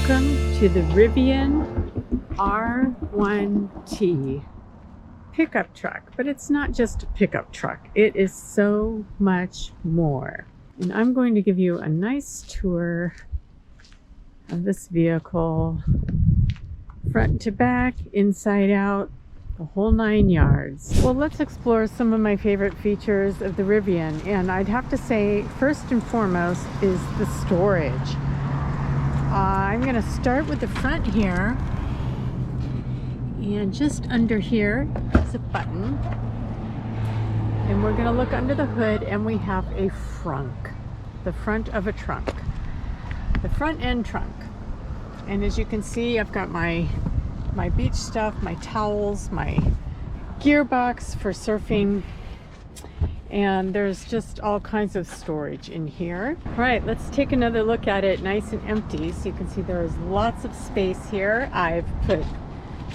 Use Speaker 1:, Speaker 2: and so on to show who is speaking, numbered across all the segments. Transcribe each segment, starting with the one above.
Speaker 1: Welcome to the Rivian R1T pickup truck, but it's not just a pickup truck. It is so much more. And I'm going to give you a nice tour of this vehicle, front to back, inside out, the whole 9 yards. Well, let's explore some of my favorite features of the Rivian. And I'd have to say, first and foremost is the storage. I'm going to start with the front here, and just under here is a button, and we're going to look under the hood, and we have a frunk, the front of a trunk, the front end trunk. And as you can see, I've got my beach stuff, my towels, my gearbox for surfing, and there's just all kinds of storage in here. All right, let's take another look at it, nice and empty. So you can see there's lots of space here. I've put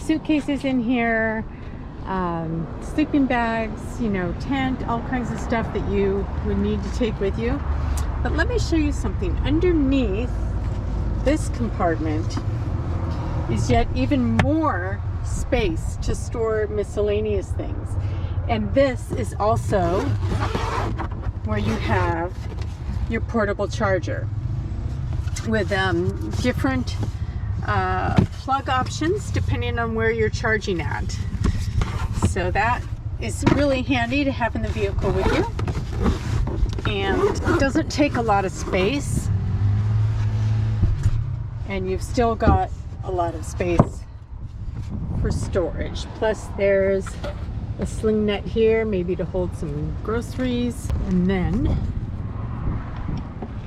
Speaker 1: suitcases in here, sleeping bags, you know, tent, all kinds of stuff that you would need to take with you. But let me show you something. Underneath this compartment is yet even more space to store miscellaneous things. And this is also where you have your portable charger with different plug options depending on where you're charging at. So that is really handy to have in the vehicle with you. And it doesn't take a lot of space. And you've still got a lot of space for storage. Plus there's a sling net here, maybe to hold some groceries. And then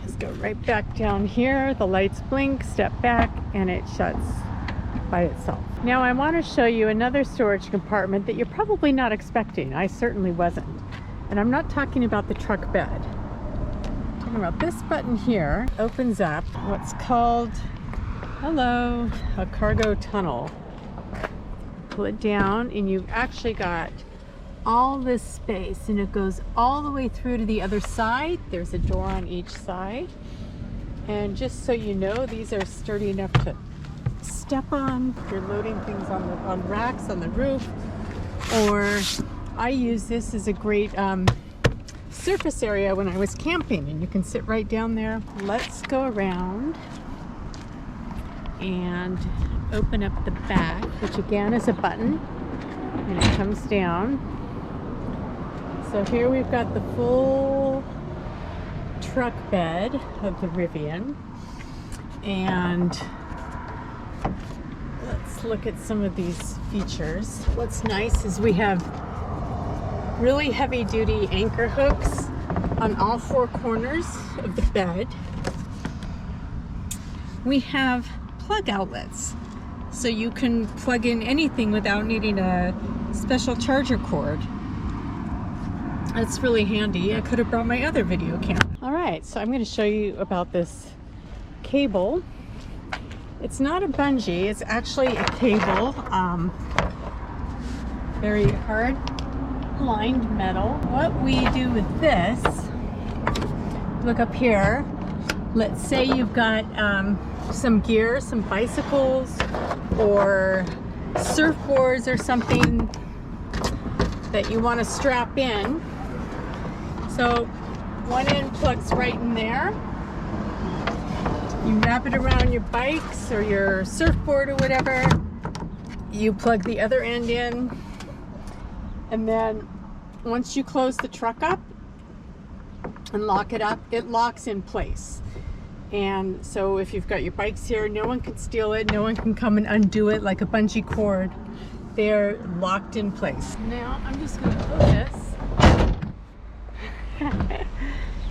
Speaker 1: just go right back down here. The lights blink, step back, and it shuts by itself. Now I want to show you another storage compartment that you're probably not expecting. I certainly wasn't. And I'm not talking about the truck bed. I'm talking about this button here. Opens up what's called, hello, a cargo tunnel. Pull it down, and you've actually got all this space, and it goes all the way through to the other side. There's a door on each side, and just so you know, these are sturdy enough to step on. You're loading things on racks on the roof, or I use this as a great surface area when I was camping, and you can sit right down there. Let's go around and open up the back, which again is a button, and it comes down. So here we've got the full truck bed of the Rivian, and let's look at some of these features. What's nice is we have really heavy-duty anchor hooks on all four corners of the bed. We have plug outlets, so you can plug in anything without needing a special charger cord. That's really handy. I could have brought my other video camera. All right, so I'm going to show you about this cable. It's not a bungee, it's actually a cable, very hard lined metal. What we do with this, look up here, let's say you've got some gear, some bicycles or surfboards or something that you want to strap in. So one end plugs right in there. You wrap it around your bikes or your surfboard or whatever. You plug the other end in, and then once you close the truck up and lock it up, it locks in place. And so if you've got your bikes here, no one can steal it, no one can come and undo it like a bungee cord. They're locked in place. Now I'm just going to close this.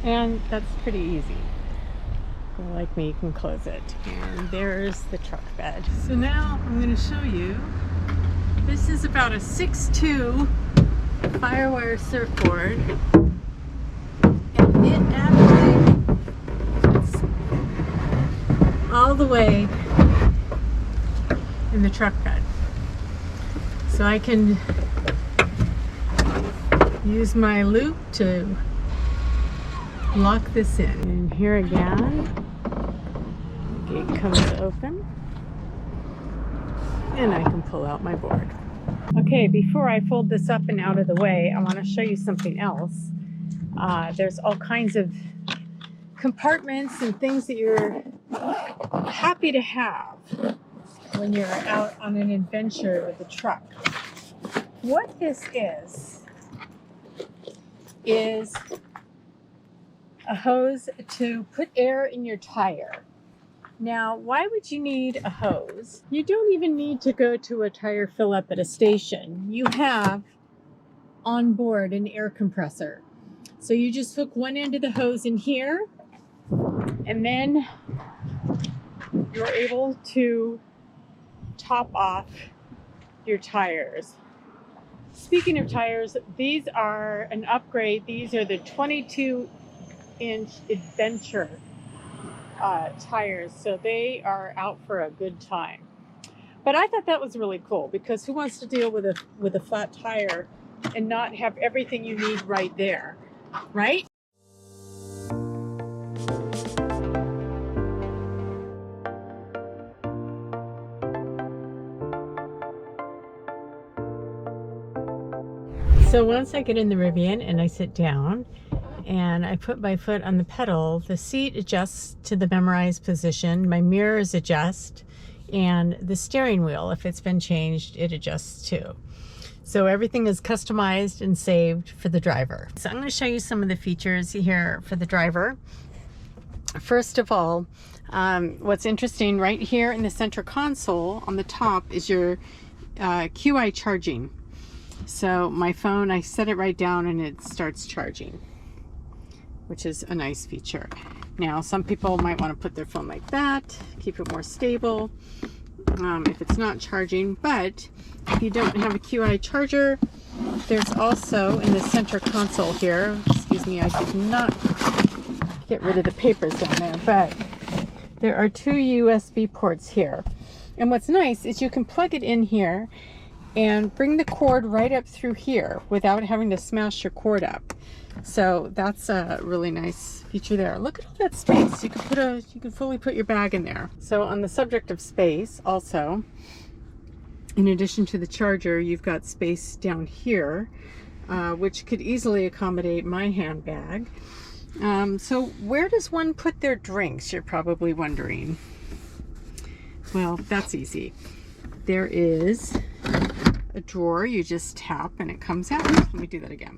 Speaker 1: And that's pretty easy. Like me, you can close it. And there's the truck bed. So now I'm going to show you, this is about a 6'2" Firewire surfboard. And it actually fits all the way in the truck bed. So I can use my loop to lock this in. And here again, gate comes open and I can pull out my board. Okay, before I fold this up and out of the way, I want to show you something else. There's all kinds of compartments and things that you're happy to have when you're out on an adventure with a truck. What this is a hose to put air in your tire. Now, why would you need a hose? You don't even need to go to a tire fill up at a station. You have on board an air compressor. So you just hook one end of the hose in here, and then you're able to top off your tires. Speaking of tires, these are an upgrade. These are the 22-inch Adventure tires, so they are out for a good time. But I thought that was really cool, because who wants to deal with a flat tire and not have everything you need right there, right? So once I get in the Rivian and I sit down and I put my foot on the pedal, the seat adjusts to the memorized position, my mirrors adjust, and the steering wheel, if it's been changed, it adjusts too. So everything is customized and saved for the driver. So I'm going to show you some of the features here for the driver. First of all, what's interesting, right here in the center console on the top is your QI charging. So my phone, I set it right down and it starts charging, which is a nice feature. Now, some people might want to put their phone like that, keep it more stable if it's not charging. But if you don't have a QI charger, there's also in the center console here, excuse me, I did not get rid of the papers down there, but there are 2 USB ports here. And what's nice is you can plug it in here and bring the cord right up through here without having to smash your cord up. So that's a really nice feature there. Look at all that space. You can fully put your bag in there. So on the subject of space, also, in addition to the charger, you've got space down here, which could easily accommodate my handbag. So where does one put their drinks, you're probably wondering? Well, that's easy. There is a drawer. You just tap and it comes out. Let me do that again.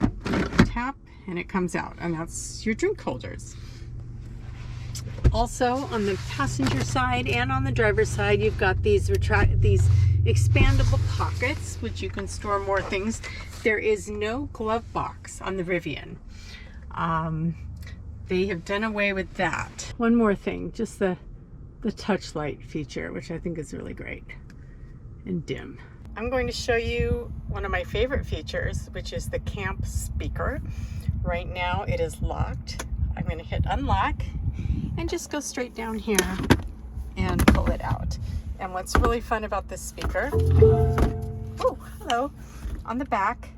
Speaker 1: Tap and it comes out, and that's your drink holders. Also, on the passenger side and on the driver's side, you've got these expandable pockets, which you can store more things. There is no glove box on the Rivian. They have done away with that. One more thing, just the touch light feature, which I think is really great and dim. I'm going to show you one of my favorite features, which is the camp speaker. Right now it is locked. I'm going to hit unlock and just go straight down here and pull it out. And what's really fun about this speaker, oh, hello, on the back,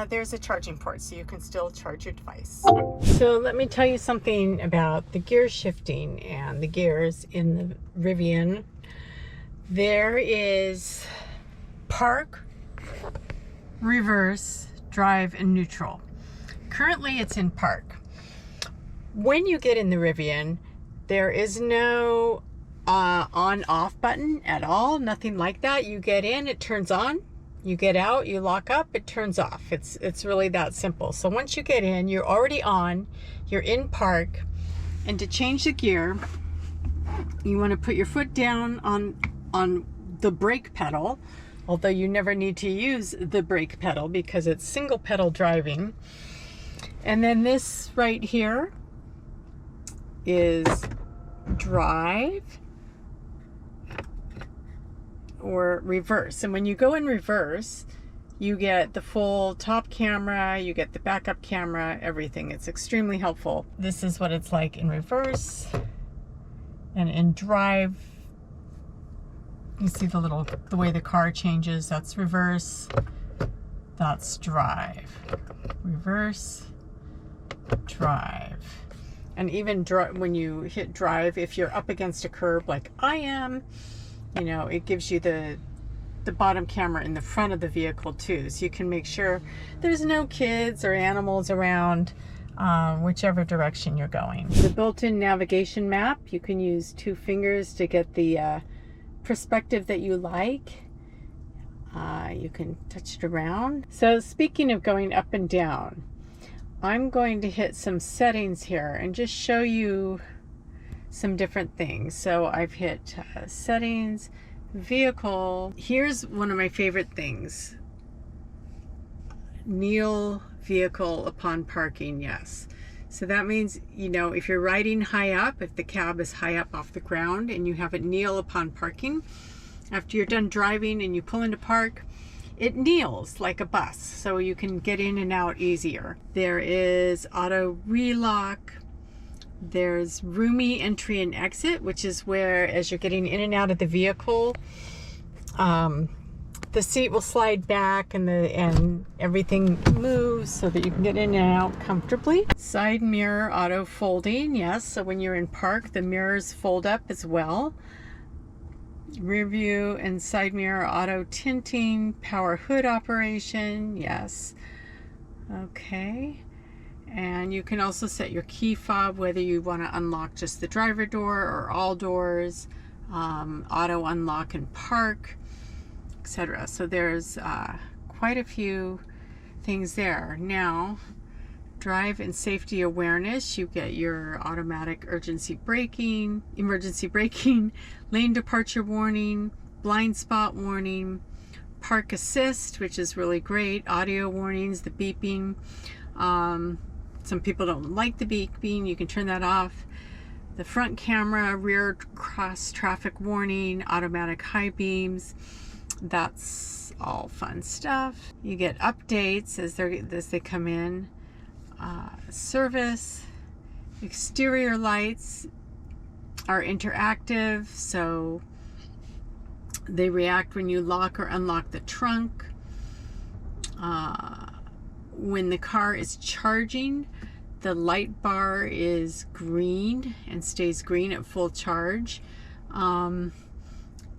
Speaker 1: there's a charging port, so you can still charge your device. So let me tell you something about the gear shifting and the gears in the Rivian. There is park, reverse, drive, and neutral. Currently it's in park. When you get in the Rivian, there is no on-off button at all, nothing like that. You get in, it turns on. You get out, you lock up, it turns off. It's really that simple. So once you get in, you're already on, you're in park, and to change the gear, you want to put your foot down on the brake pedal, although you never need to use the brake pedal because it's single pedal driving. And then this right here is drive or reverse. And when you go in reverse, you get the full top camera, you get the backup camera, everything. It's extremely helpful. This is what it's like in reverse. And in drive, you see the way the car changes. That's reverse, that's drive. Reverse, drive. And even when you hit drive, if you're up against a curb like I am, you know, it gives you the bottom camera in the front of the vehicle too, so you can make sure there's no kids or animals around, whichever direction you're going. The built-in navigation map, you can use 2 fingers to get the perspective that you like. You can touch it around. So speaking of going up and down, I'm going to hit some settings here and just show you some different things. So I've hit settings, vehicle. Here's one of my favorite things. Kneel vehicle upon parking, yes. So that means, you know, if you're riding high up, if the cab is high up off the ground and you have it kneel upon parking, after you're done driving and you pull into park, it kneels like a bus, so you can get in and out easier. There is auto relock. There's roomy entry and exit, which is where, as you're getting in and out of the vehicle, the seat will slide back and everything moves so that you can get in and out comfortably. Side mirror auto folding, yes, so when you're in park, the mirrors fold up as well. Rear view and side mirror auto tinting, power hood operation, yes. Okay. And you can also set your key fob, whether you want to unlock just the driver door or all doors, auto unlock and park, etc. So there's quite a few things there. Now, drive and safety awareness, you get your automatic emergency braking, lane departure warning, blind spot warning, park assist, which is really great, audio warnings, the beeping. Some people don't like the beeping, you can turn that off. The front camera, rear cross traffic warning, automatic high beams, that's all fun stuff. You get updates as they come in. Service, exterior lights are interactive, so they react when you lock or unlock the trunk. When the car is charging, the light bar is green and stays green at full charge.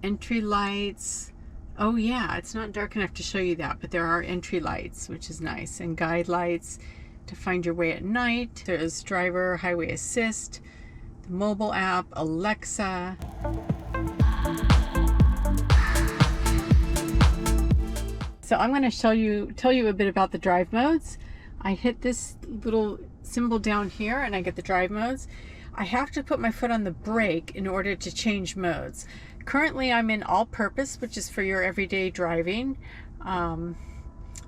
Speaker 1: Entry lights, oh yeah, it's not dark enough to show you that, but there are entry lights, which is nice, and guide lights to find your way at night. There's driver highway assist, the mobile app, Alexa. So I'm going to tell you a bit about the drive modes. I hit this little symbol down here and I get the drive modes. I have to put my foot on the brake in order to change modes. Currently I'm in all purpose, which is for your everyday driving.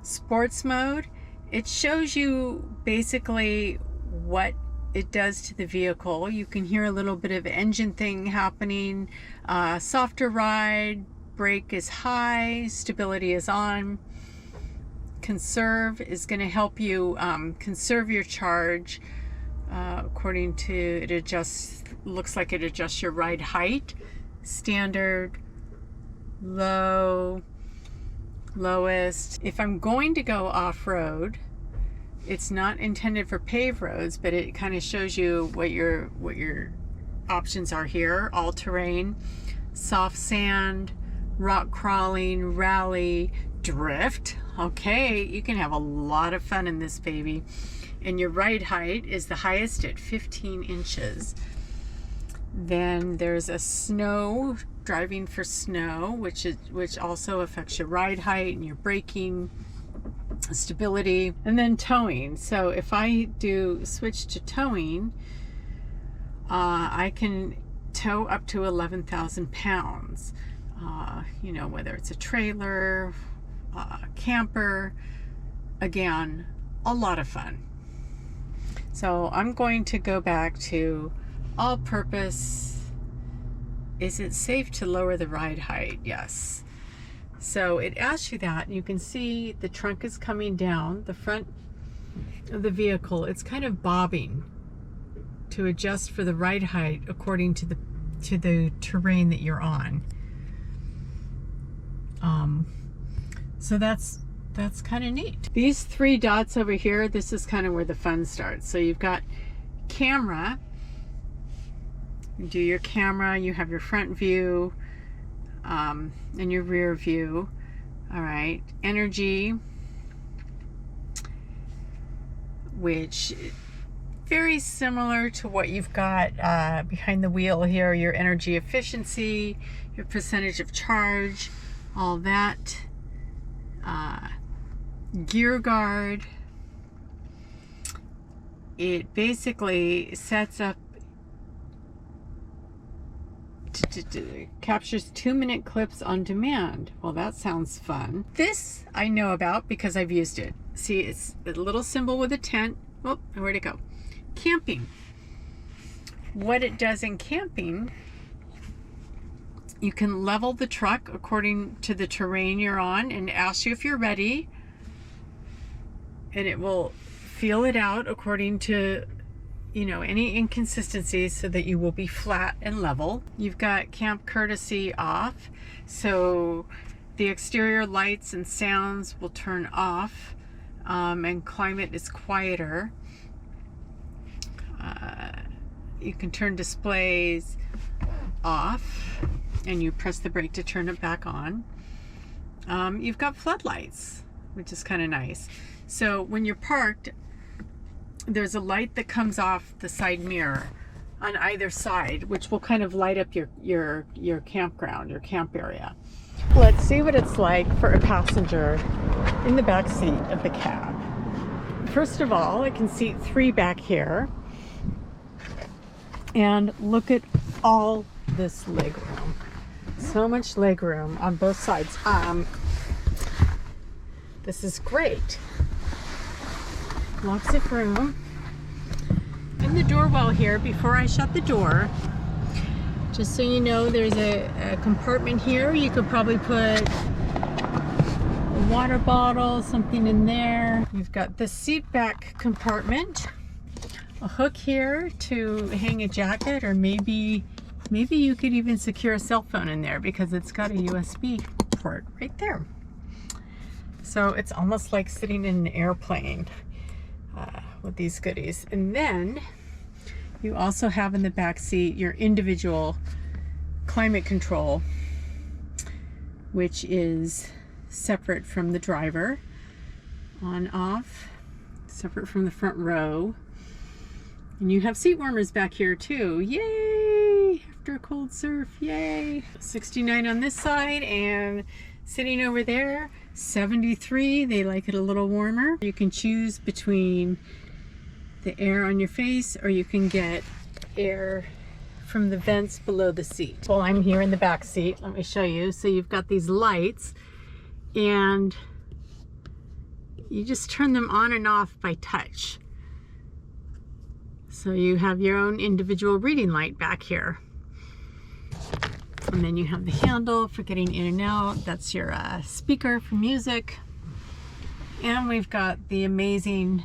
Speaker 1: Sports mode, it shows you basically what it does to the vehicle. You can hear a little bit of engine thing happening. Softer ride, brake is high, stability is on. Conserve is going to help you conserve your charge. According to it, looks like it adjusts your ride height. Standard, low, lowest. If I'm going to go off-road, it's not intended for paved roads, but it kind of shows you what your options are here. All-terrain, soft sand, rock crawling, rally, drift. Okay, you can have a lot of fun in this baby. And your ride height is the highest at 15 inches. Then there's a snow, driving for snow, which also affects your ride height and your braking stability. And then towing. So if I switch to towing, I can tow up to 11,000 pounds. You know, whether it's a trailer, camper, again, a lot of fun. So I'm going to go back to all purpose. Is it safe to lower the ride height? Yes. So it asks you that, and you can see the trunk is coming down the front of the vehicle. It's kind of bobbing to adjust for the ride height according to the terrain that you're on. So that's kind of neat. These 3 dots over here, this is kind of where the fun starts. So you've got camera. You do your camera, you have your front view and your rear view. All right, energy, which very similar to what you've got behind the wheel here, your energy efficiency, your percentage of charge, all that. Gear guard. It basically sets up, captures 2-minute clips on demand. Well, that sounds fun. This I know about because I've used it. See, it's a little symbol with a tent. Oh, where'd it go? Camping. What it does in camping, you can level the truck according to the terrain you're on and ask you if you're ready, and it will feel it out according to, you know, any inconsistencies so that you will be flat and level. You've got camp courtesy off, so the exterior lights and sounds will turn off, and climate is quieter. You can turn displays off and you press the brake to turn it back on. You've got floodlights, which is kind of nice. So when you're parked, there's a light that comes off the side mirror on either side, which will kind of light up your campground, your camp area. Let's see what it's like for a passenger in the back seat of the cab. First of all, I can seat 3 back here. And look at all this leg room. So much leg room on both sides. This is great. Lots of room. In the door well here, before I shut the door, just so you know, there's a compartment here. You could probably put a water bottle, something in there. You've got the seat back compartment. A hook here to hang a jacket, or maybe you could even secure a cell phone in there because it's got a USB port right there. So it's almost like sitting in an airplane with these goodies. And then you also have in the back seat your individual climate control, which is separate from the driver, on off, separate from the front row. And you have seat warmers back here too. Yay! After a cold surf, yay! 69 on this side, and sitting over there, 73. They like it a little warmer. You can choose between the air on your face, or you can get air from the vents below the seat. Well, I'm here in the back seat. Let me show you. So you've got these lights, and you just turn them on and off by touch. So you have your own individual reading light back here. And then you have the handle for getting in and out. That's your speaker for music. And we've got the amazing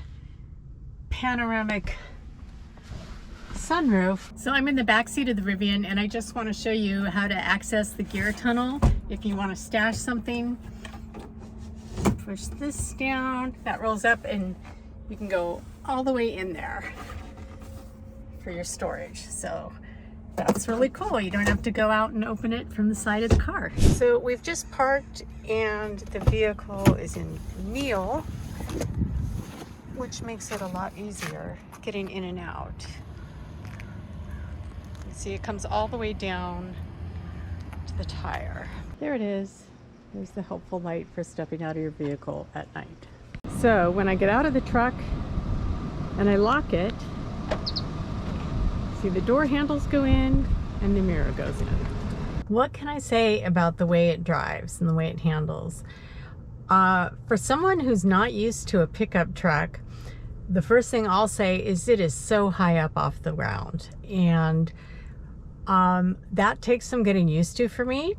Speaker 1: panoramic sunroof. So I'm in the back seat of the Rivian, and I just want to show you how to access the gear tunnel. If you want to stash something, push this down, that rolls up, and you can go all the way in there for your storage. So that's really cool. You don't have to go out and open it from the side of the car. So we've just parked, and the vehicle is in Neil, which makes it a lot easier getting in and out. You see it comes all the way down to the tire. There it is. There's the helpful light for stepping out of your vehicle at night. So when I get out of the truck and I lock it, see the door handles go in and the mirror goes in. What can I say about the way it drives and the way it handles? For someone who's not used to a pickup truck, the first thing I'll say is it is so high up off the ground, and that takes some getting used to for me.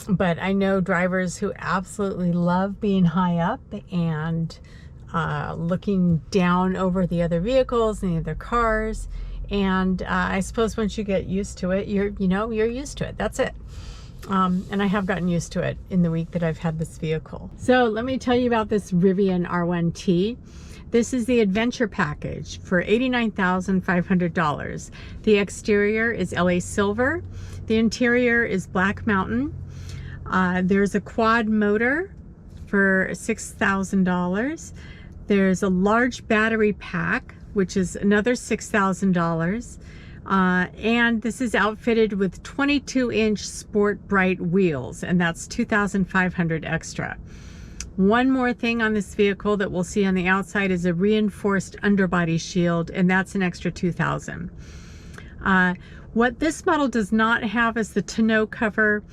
Speaker 1: But I know drivers who absolutely love being high up and looking down over the other vehicles and the other cars. And I suppose once you get used to it, you're used to it. That's it. And I have gotten used to it in the week that I've had this vehicle. So let me tell you about this Rivian R1T. This is the Adventure Package for $89,500. The exterior is LA Silver. The interior is Black Mountain. There's a quad motor for $6,000. There's a large battery pack, which is another $6,000. And this is outfitted with 22-inch Sport Bright wheels, and that's $2,500 extra. One more thing on this vehicle that we'll see on the outside is a reinforced underbody shield, and that's an extra $2,000. What this model does not have is the tonneau cover,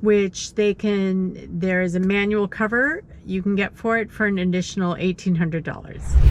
Speaker 1: which there is a manual cover you can get for it for an additional $1,800.